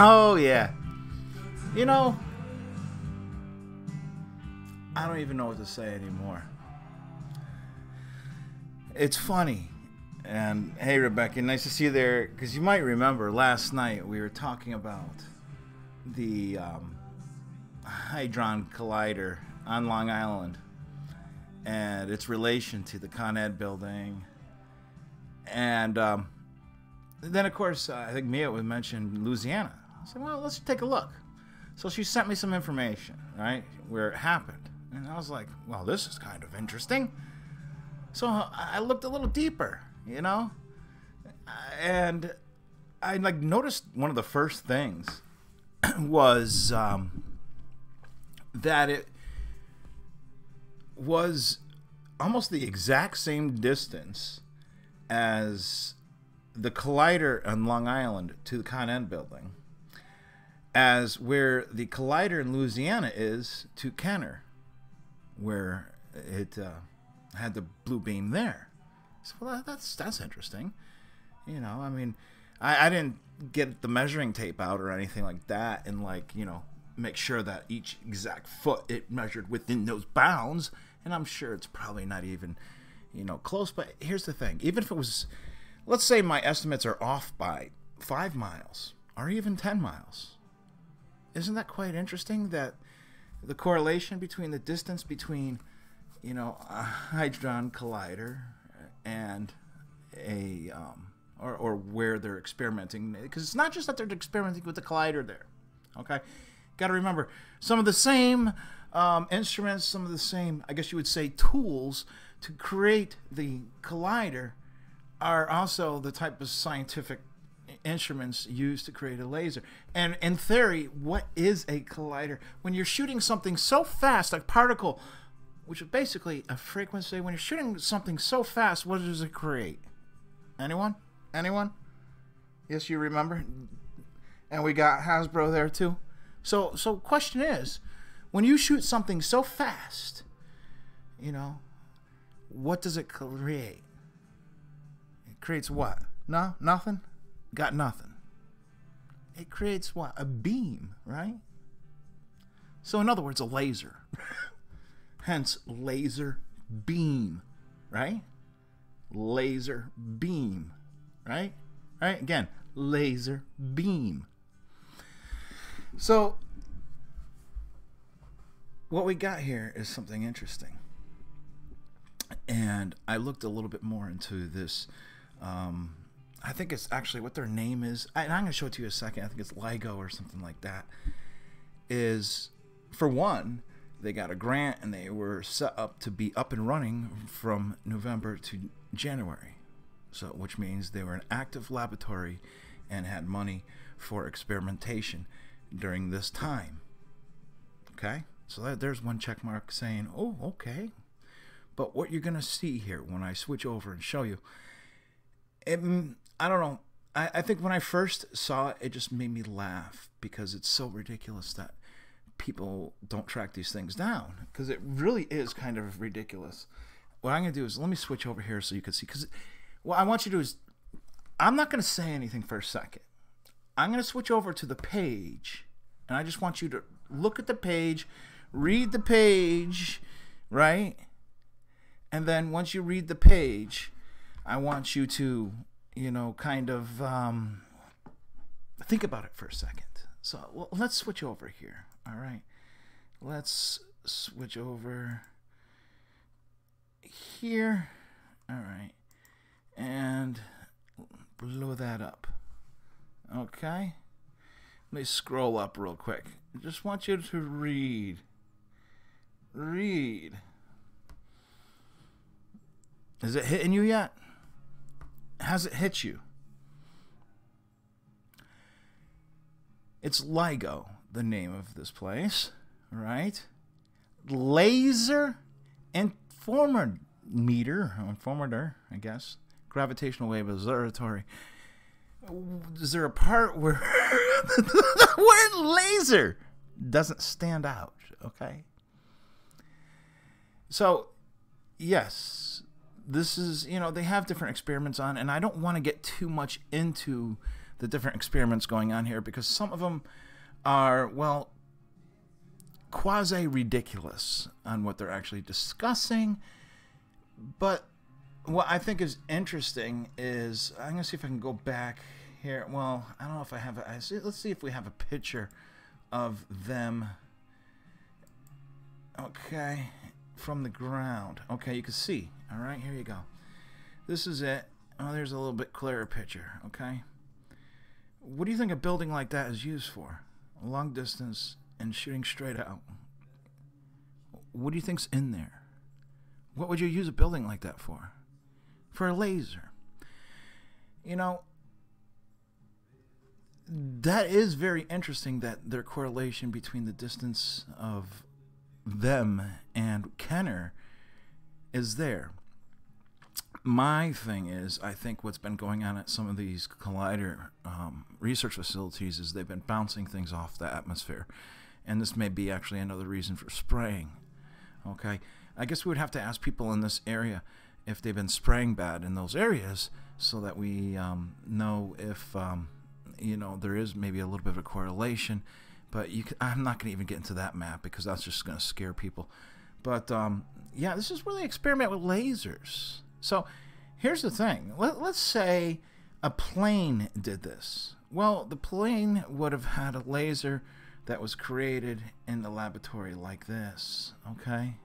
Oh, yeah. You know, I don't even know what to say anymore. It's funny. And hey, Rebecca, nice to see you there. Because you might remember last night we were talking about the Hadron Collider on Long Island and its relation to the Con Ed building. And then, of course, I think Mia would mention Louisiana. I said, well, let's take a look. So she sent me some information, right, where it happened. And I was like, well, this is kind of interesting. So I looked a little deeper, you know, and I noticed one of the first things was that it was almost the exact same distance as the Collider on Long Island to the Con Ed building as where the Collider in Louisiana is to Kenner, where it had the blue beam there. So, well, that's interesting. You know, I mean, I didn't get the measuring tape out or anything like that and, make sure that each exact foot it measured within those bounds. And I'm sure it's probably not even, close. But here's the thing. Even if it was, let's say my estimates are off by 5 miles or even 10 miles. Isn't that quite interesting that the correlation between the distance between, a Hadron Collider and a, or where they're experimenting, because it's not just that they're experimenting with the collider there, okay? Got to remember, some of the same instruments, some of the same, I guess you would say, tools to create the collider are also the type of scientific instruments used to create a laser. And in theory, what is a collider? When you're shooting something so fast, a particle, which is basically a frequency, when you're shooting something so fast, what does it create? Anyone? Yes, you remember? And we got Hasbro there too. So question is, when you shoot something so fast, what does it create? It creates what? No? Nothing? Got nothing. It creates what? A beam, right? So in other words, a laser. Hence, laser beam, right? Laser beam, right? Right? Again, laser beam. So what we got here is something interesting. And I looked a little bit more into this. I think it's actually what their name is. And I'm going to show it to you in a second. I think it's LIGO or something like that. Is, for one, they got a grant and they were set up to be up and running from November to January. So, which means they were an active laboratory and had money for experimentation during this time. Okay? So there's one check mark saying, oh, okay. But what you're going to see here when I switch over and show you, I don't know. I think when I first saw it, it just made me laugh because it's so ridiculous that people don't track these things down, because it really is kind of ridiculous. What I'm going to do is let me switch over here so you can see, because what I want you to do is, I'm not going to say anything for a second. I'm going to switch over to the page, and I just want you to look at the page, read the page, right? And then once you read the page, I want you to, kind of think about it for a second. So let's switch over here. All right. Let's switch over here. All right. And blow that up. Okay. Let me scroll up real quick. I just want you to read. Read. Is it hitting you yet? Has it hit you? It's LIGO, the name of this place, right? Laser Informator, I guess. Gravitational Wave Observatory. Is there a part where the word laser doesn't stand out? Okay. So, yes, this is, they have different experiments on, and I don't want to get too much into the different experiments going on here, because some of them are, well, quasi-ridiculous on what they're actually discussing. But what I think is interesting is, I'm going to see if I can go back here. Well, I don't know if I have let's see if we have a picture of them. Okay, from the ground. Okay, you can see. All right, here you go. This is it. Oh, there's a little bit clearer picture. Okay. What do you think a building like that is used for? Long distance and shooting straight out. What do you think's in there? What would you use a building like that for? For a laser. You know, that is very interesting, that their correlation between the distance of them and Kenner is there. My thing is, I think what's been going on at some of these collider research facilities is they've been bouncing things off the atmosphere, and this may be actually another reason for spraying. Okay, I guess we would have to ask people in this area if they've been spraying bad in those areas, so that we know if you know, there is maybe a little bit of a correlation. But I'm not going to even get into that map, because that's just going to scare people. But yeah, this is where they experiment with lasers. So here's the thing. Let's say a plane did this. Well, the plane would have had a laser that was created in the laboratory like this. Okay?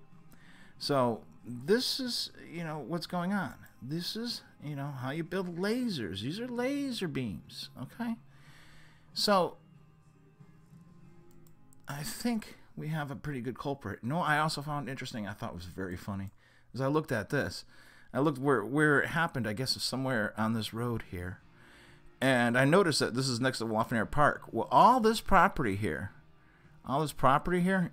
So this is, you know, what's going on. This is, you know, how you build lasers. These are laser beams. Okay? So I think we have a pretty good culprit. No, I also found interesting, I thought was very funny, as I looked at this. I looked where it happened. I guess it's somewhere on this road here. And I noticed that this is next to Lafreniere Park. Well, all this property here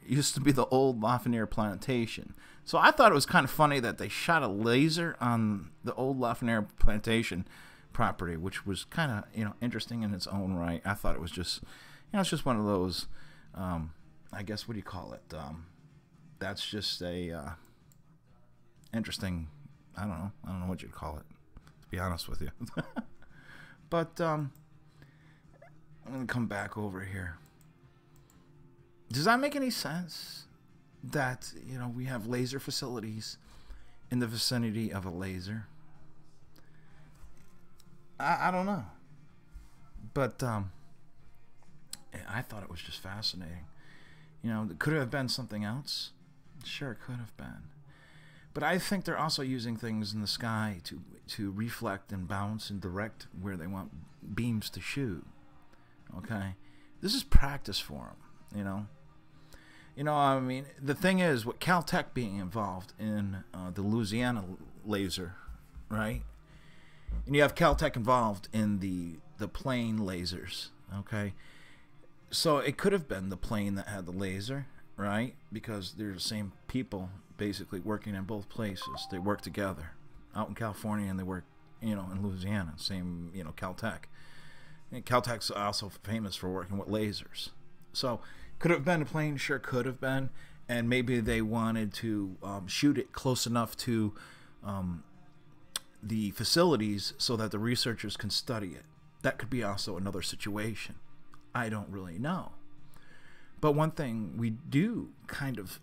used to be the old Lafreniere plantation. So I thought it was kind of funny that they shot a laser on the old Lafreniere plantation property, which was kind of, you know, interesting in its own right. I thought it was just, you know, it's just one of those, I guess, what do you call it? That's just a interesting, I don't know what you'd call it, to be honest with you. But I'm going to come back over here. Does that make any sense? That, you know, we have laser facilities in the vicinity of a laser? I don't know. But I thought it was just fascinating. You know, could it have been something else? Sure, it could have been. But I think they're also using things in the sky to reflect and bounce and direct where they want beams to shoot. Okay? This is practice for them, you know? You know, I mean, the thing is, with Caltech being involved in the Louisiana laser, right? And you have Caltech involved in the plane lasers, okay? So it could have been the plane that had the laser, right? Because they're the same people basically working in both places. They work together out in California, and they work, you know, in Louisiana. Same, you know, Caltech. And Caltech's also famous for working with lasers. So could it have been a plane? Sure, could have been. And maybe they wanted to shoot it close enough to the facilities so that the researchers can study it. That could be also another situation. I don't really know. But one thing we do kind of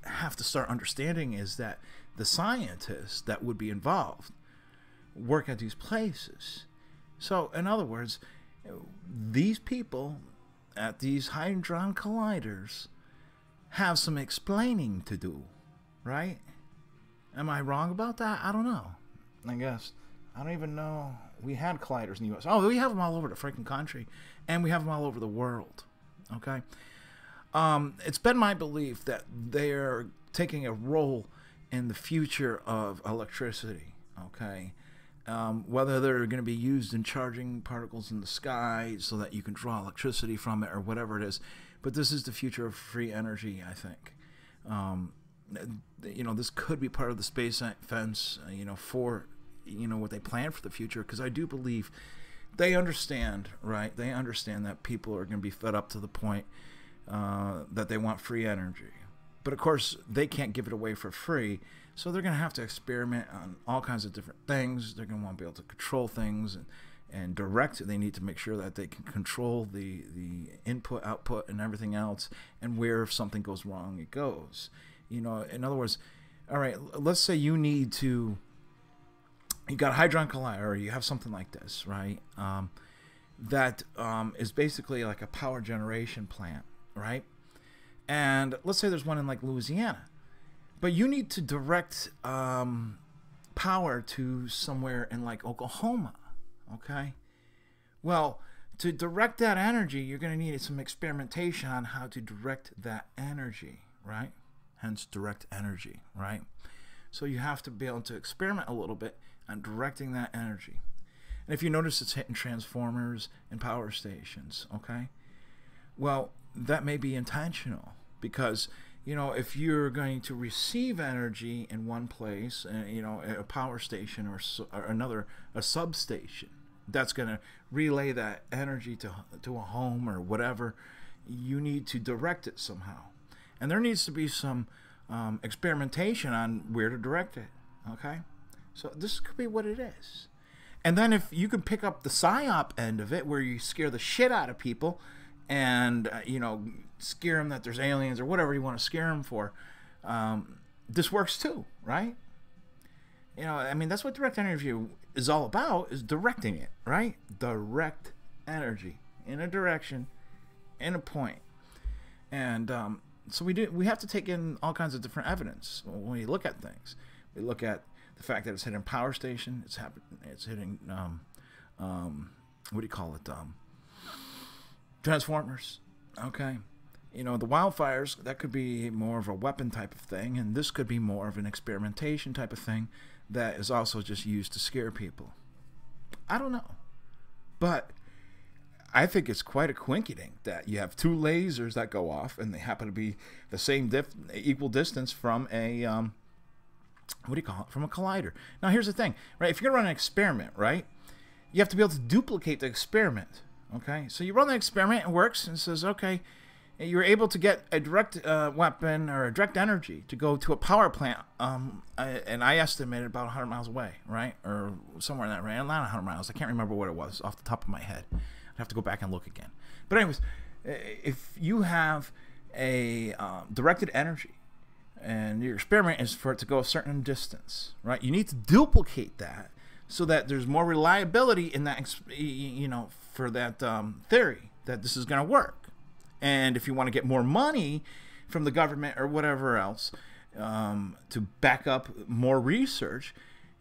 have to start understanding is that the scientists that would be involved work at these places. So, in other words, these people at these hadron colliders have some explaining to do, right? Am I wrong about that? I don't know. I guess. I don't even know. We had colliders in the U.S. Oh, we have them all over the freaking country, and we have them all over the world. Okay? It's been my belief that they're taking a role in the future of electricity. Okay? Whether they're going to be used in charging particles in the sky so that you can draw electricity from it or whatever it is. But this is the future of free energy, I think. You know, this could be part of the space fence, you know, for, you know, what they plan for the future, because I do believe they understand, right? They understand that people are going to be fed up to the point that they want free energy. But of course, they can't give it away for free, so they're going to have to experiment on all kinds of different things. They're going to want to be able to control things and direct. They need to make sure that they can control the input, output, and everything else, and where if something goes wrong, it goes. You know, in other words, all right, let's say you got a hadron collider, or you have something like this, right? That is basically like a power generation plant, right? And let's say there's one in like Louisiana, but you need to direct power to somewhere in like Oklahoma, okay? Well, to direct that energy, you're going to need some experimentation on how to direct that energy, right? Hence direct energy, right? So you have to be able to experiment a little bit on directing that energy. And if you notice, it's hitting transformers and power stations, okay? Well, that may be intentional because, you know, if you're going to receive energy in one place, you know, a power station or a substation, that's going to relay that energy to a home or whatever, you need to direct it somehow. And there needs to be some experimentation on where to direct it, okay? So this could be what it is. And then if you can pick up the psyop end of it, where you scare the shit out of people and, you know, scare them that there's aliens or whatever you want to scare them for, this works too, right? You know, I mean, that's what direct energy is all about, is directing it, right? Direct energy in a direction, in a point. And so we have to take in all kinds of different evidence when we look at things. We look at the fact that it's hitting power station, it's hitting what do you call it? Transformers. Okay, you know, the wildfires, that could be more of a weapon type of thing, and this could be more of an experimentation type of thing that is also just used to scare people. I don't know, but I think it's quite a coincidence that you have two lasers that go off, and they happen to be the same equal distance from a what do you call it? From a collider. Now, here's the thing, right? If you're gonna run an experiment, right, you have to be able to duplicate the experiment. Okay, so you run the experiment, it works, and it says, okay, you're able to get a direct weapon or a direct energy to go to a power plant, and I estimated about 100 miles away, right, or somewhere in that range. Not 100 miles. I can't remember what it was off the top of my head. I'd have to go back and look again. But anyways, if you have a directed energy, and your experiment is for it to go a certain distance, right? You need to duplicate that so that there's more reliability in that, you know, for that theory that this is going to work. And if you want to get more money from the government or whatever else to back up more research,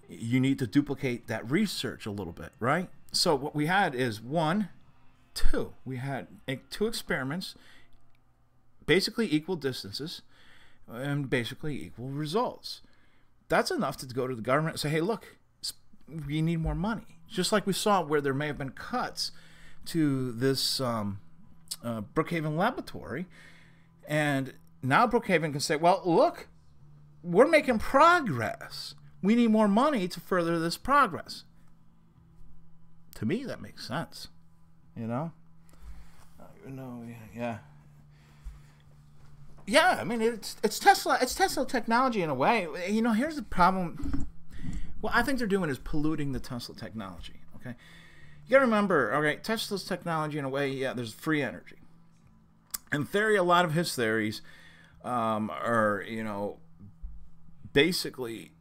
you need to duplicate that research a little bit, right? So what we had is we had two experiments, basically equal distances, and basically equal results. That's enough to go to the government and say, hey, look, we need more money. Just like we saw where there may have been cuts to this Brookhaven laboratory. And now Brookhaven can say, well, look, we're making progress. We need more money to further this progress. To me, that makes sense. You know? Yeah. Yeah, I mean, it's Tesla. It's Tesla technology in a way. You know, here's the problem. What I think they're doing is polluting the Tesla technology. Okay, you got to remember. All right, Tesla's technology in a way. Yeah, there's free energy. In theory, a lot of his theories are, you know, basically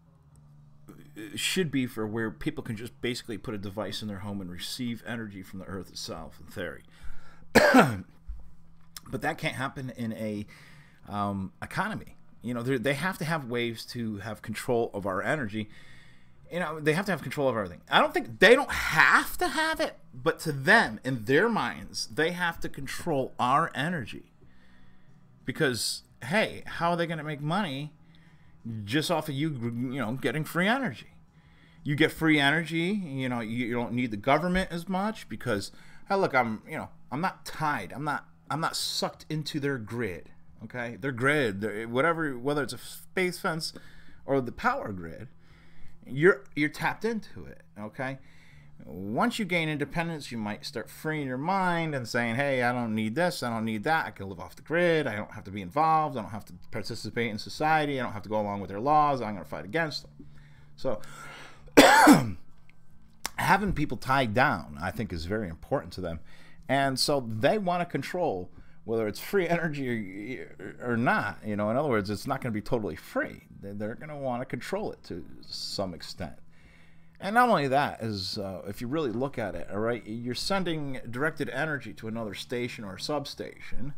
should be for where people can just basically put a device in their home and receive energy from the Earth itself. In theory, but that can't happen in a economy. You know, they have to have ways to have control of our energy. You know, they have to have control of everything. I don't think they don't have to have it, but to them, in their minds, they have to control our energy. Because, hey, how are they going to make money just off of you know, getting free energy? You get free energy, you know, you don't need the government as much because, hey, look, I'm not tied. I'm not sucked into their grid. Okay, their grid, whatever, whether it's a space fence or the power grid, you're tapped into it. Okay, once you gain independence, you might start freeing your mind and saying, hey, I don't need this, I don't need that, I can live off the grid, I don't have to be involved, I don't have to participate in society, I don't have to go along with their laws, I'm going to fight against them. So having people tied down, I think, is very important to them. And so they want to control whether it's free energy or not. In other words, it's not going to be totally free. They're going to want to control it to some extent. And not only that, is if you really look at it, all right, you're sending directed energy to another station or substation.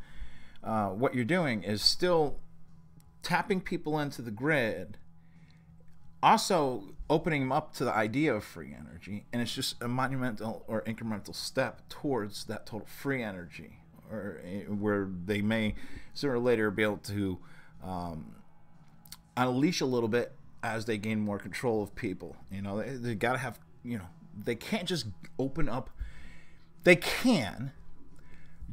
What you're doing is still tapping people into the grid, also opening them up to the idea of free energy, and it's just a monumental or incremental step towards that total free energy, or where they may sooner or later be able to unleash a little bit as they gain more control of people. They got to have, they can't just open up. They can,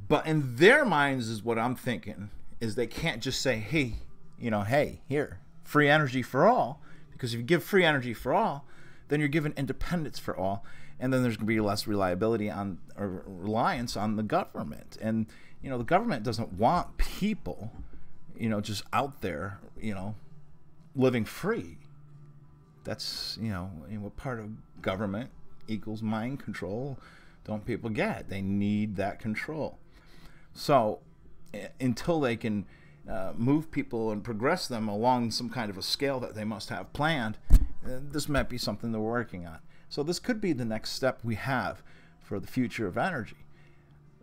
but in their minds is what I'm thinking, is they can't just say, hey, hey, here, free energy for all. Because if you give free energy for all, then you're giving independence for all, and then there's going to be less reliability on or reliance on the government. And the government doesn't want people, just out there, living free. That's what part of government equals mind control don't people get? They need that control. So until they can move people and progress them along some kind of a scale that they must have planned, this might be something they're working on. So this could be the next step we have for the future of energy.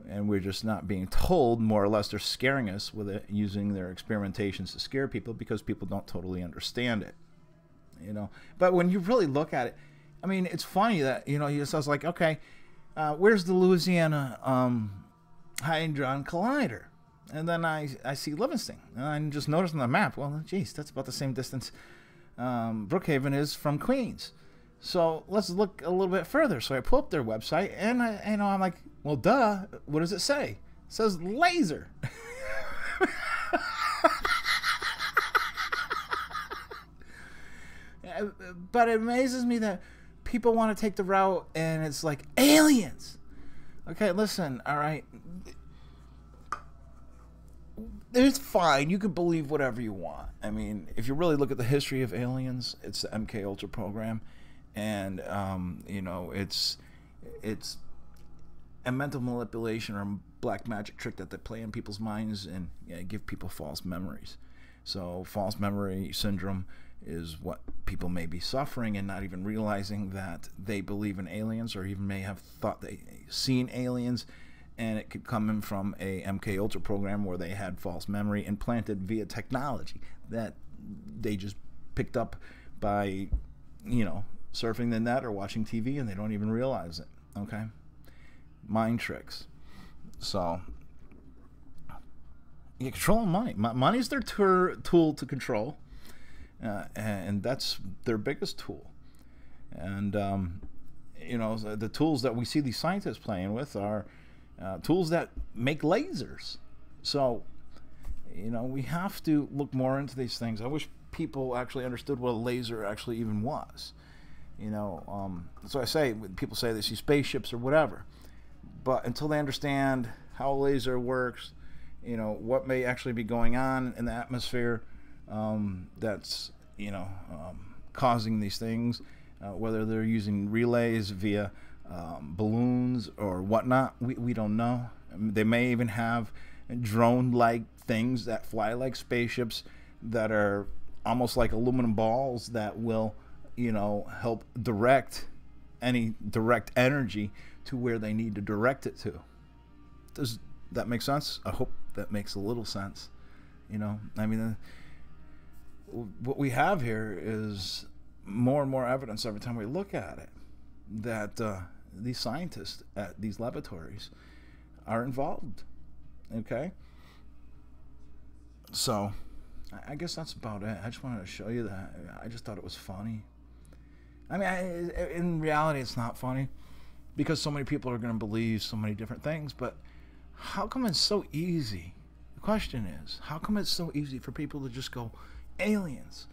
And we're just not being told, more or less they're scaring us with it, using their experimentations to scare people because people don't totally understand it. But when you really look at it, I mean, it's funny that, it sounds like, okay, where's the Louisiana Hadron Collider? And then I see Livingston, and I just noticed on the map, well, geez, that's about the same distance Brookhaven is from Queens. So let's look a little bit further. So I pull up their website, and I'm like, well, duh, what does it say? It says laser. But it amazes me that people want to take the route, and it's like aliens. Okay, listen, all right. It's fine. You can believe whatever you want. I mean, if you really look at the history of aliens, it's the MK Ultra program, and it's a mental manipulation or black magic trick that they play in people's minds and give people false memories. So false memory syndrome is what people may be suffering and not even realizing that they believe in aliens, or even may have thought they seen aliens. And it could come in from a MK Ultra program where they had false memory implanted via technology that they just picked up by, surfing the net or watching TV, and they don't even realize it. Okay, mind tricks. So you control money. Money's their tool to control, and that's their biggest tool. And the tools that we see these scientists playing with are tools that make lasers. So, we have to look more into these things. I wish people actually understood what a laser actually even was. So I say, people say they see spaceships or whatever, but until they understand how a laser works, what may actually be going on in the atmosphere that's, causing these things, whether they're using relays via balloons or whatnot, we don't know. I mean, they may even have drone-like things that fly like spaceships that are almost like aluminum balls that will, help direct any direct energy to where they need to direct it to. Does that make sense? I hope that makes a little sense. I mean, what we have here is more and more evidence every time we look at it that these scientists at these laboratories are involved. Okay, so I guess that's about it. I just wanted to show you that. I just thought it was funny. I mean, in reality, it's not funny because so many people are going to believe so many different things. But how come it's so easy? The question is, how come it's so easy for people to just go aliens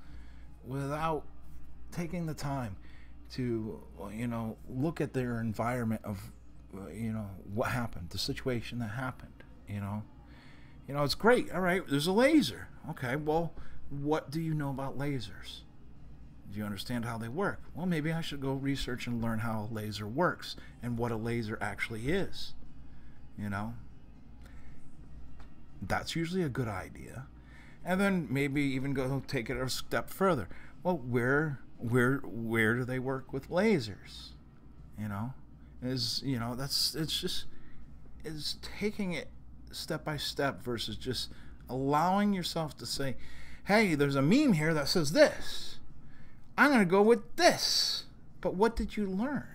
without taking the time to, look at their environment of, what happened, the situation that happened, it's great. All right, there's a laser. Okay, well, what do you know about lasers? Do you understand how they work? Well, maybe I should go research and learn how a laser works and what a laser actually is. You know? That's usually a good idea. And then maybe even go take it a step further. Well, where do they work with lasers? You know? It's taking it step by step versus just allowing yourself to say, hey, there's a meme here that says this. I'm going to go with this. But what did you learn?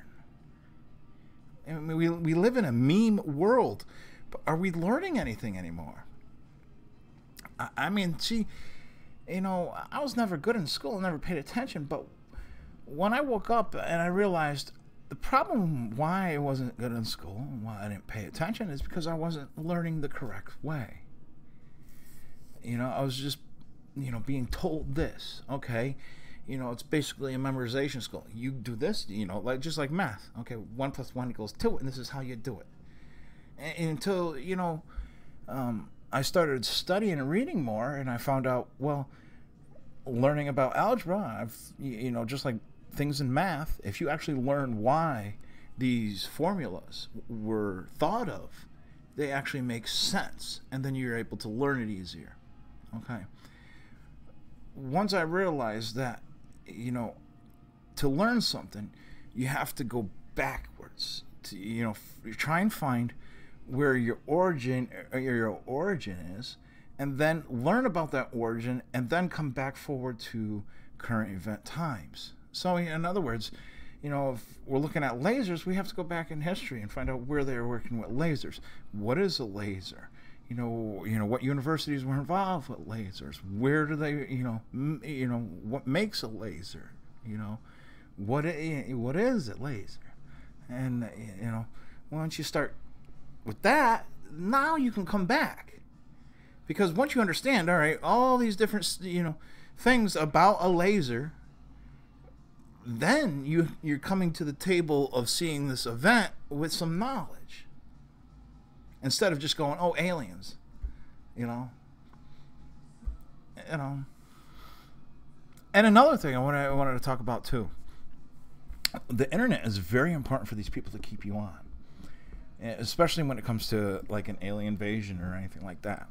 I mean, we live in a meme world. But are we learning anything anymore? I mean, see, you know, I was never good in school. I never paid attention. But when I woke up and I realized the problem why I wasn't good in school and why I didn't pay attention is because I wasn't learning the correct way. You know, I was just, you know, being told this. Okay, you know, it's basically a memorization skill. You do this, you know, like just like math. Okay, 1 + 1 = 2, and this is how you do it. And until, you know, I started studying and reading more, and I found out, well, learning about algebra, you know, just like things in math, if you actually learn why these formulas were thought of, they actually make sense, and then you're able to learn it easier. Okay. Once I realized that, you know, to learn something, you have to go backwards. To, you know, try and find where your origin is, and then learn about that origin, and then come back forward to current event times. So, in other words, you know, if we're looking at lasers, we have to go back in history and find out where they were working with lasers. What is a laser? You know what universities were involved with lasers. Where do they, you know, what makes a laser? You know, what is a laser? And you know, once you start with that, now you can come back, because once you understand, all right, all these different, you know, things about a laser, then you're coming to the table of seeing this event with some knowledge, instead of just going, oh, aliens, you know. And another thing I wanted to talk about too, the internet is very important for these people to keep you on, especially when it comes to like an alien invasion or anything like that.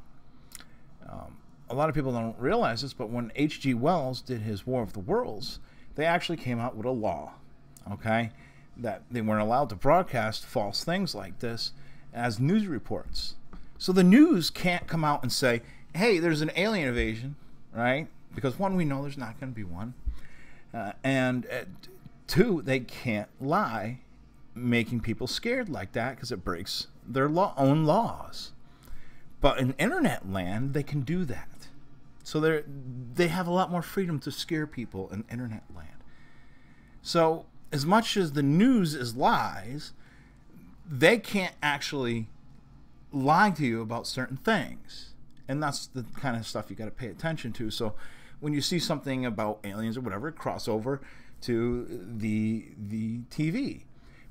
A lot of people don't realize this, but when H.G. Wells did his War of the Worlds, they actually came out with a law, okay, that they weren't allowed to broadcast false things like this as news reports. So the news can't come out and say, hey, there's an alien invasion, right? Because one, we know there's not going to be one. And two, they can't lie, making people scared like that, because it breaks their own laws. But in internet land, they can do that. So they have a lot more freedom to scare people in internet land. So as much as the news is lies, they can't actually lie to you about certain things. And that's the kind of stuff you got to pay attention to. So when you see something about aliens or whatever, cross over to the TV.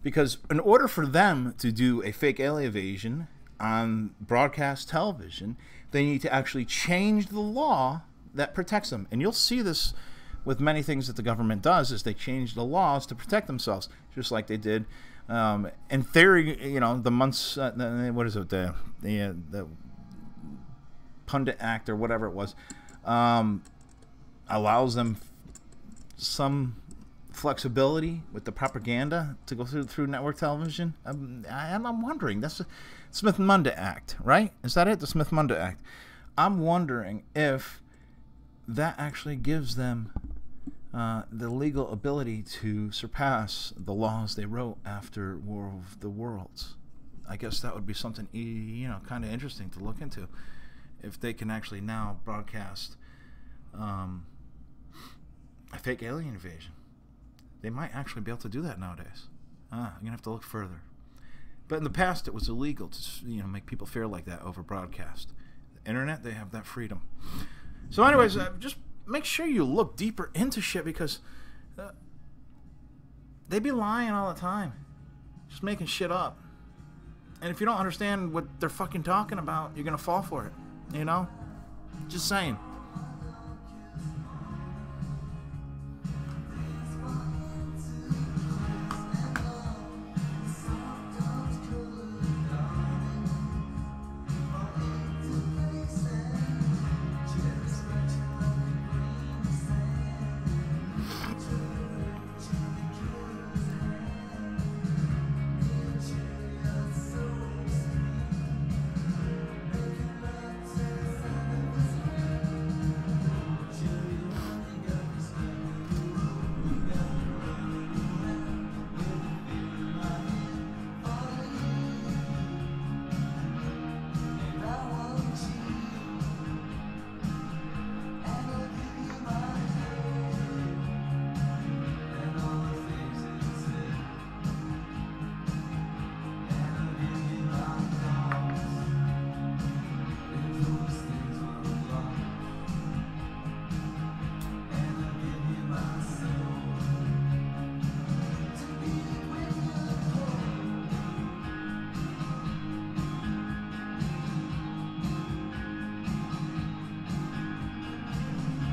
Because in order for them to do a fake alien invasion on broadcast television, they need to actually change the law that protects them. And you'll see this with many things that the government does, is they change the laws to protect themselves, just like they did in theory, you know, the months, what is it, the Pundit Act or whatever it was, allows them some flexibility with the propaganda to go through network television. I'm wondering, that's the Smith-Mundt Act, right? Is that it? The Smith-Mundt Act. I'm wondering if that actually gives them the legal ability to surpass the laws they wrote after War of the Worlds. I guess that would be something, you know, kind of interesting to look into, if they can actually now broadcast a fake alien invasion. They might actually be able to do that nowadays. I'm gonna have to look further. But in the past, it was illegal to, you know, make people feel like that over broadcast. The internet, they have that freedom. So, anyways, just make sure you look deeper into shit, because they be lying all the time, just making shit up. And if you don't understand what they're fucking talking about, you're gonna fall for it. You know, just saying.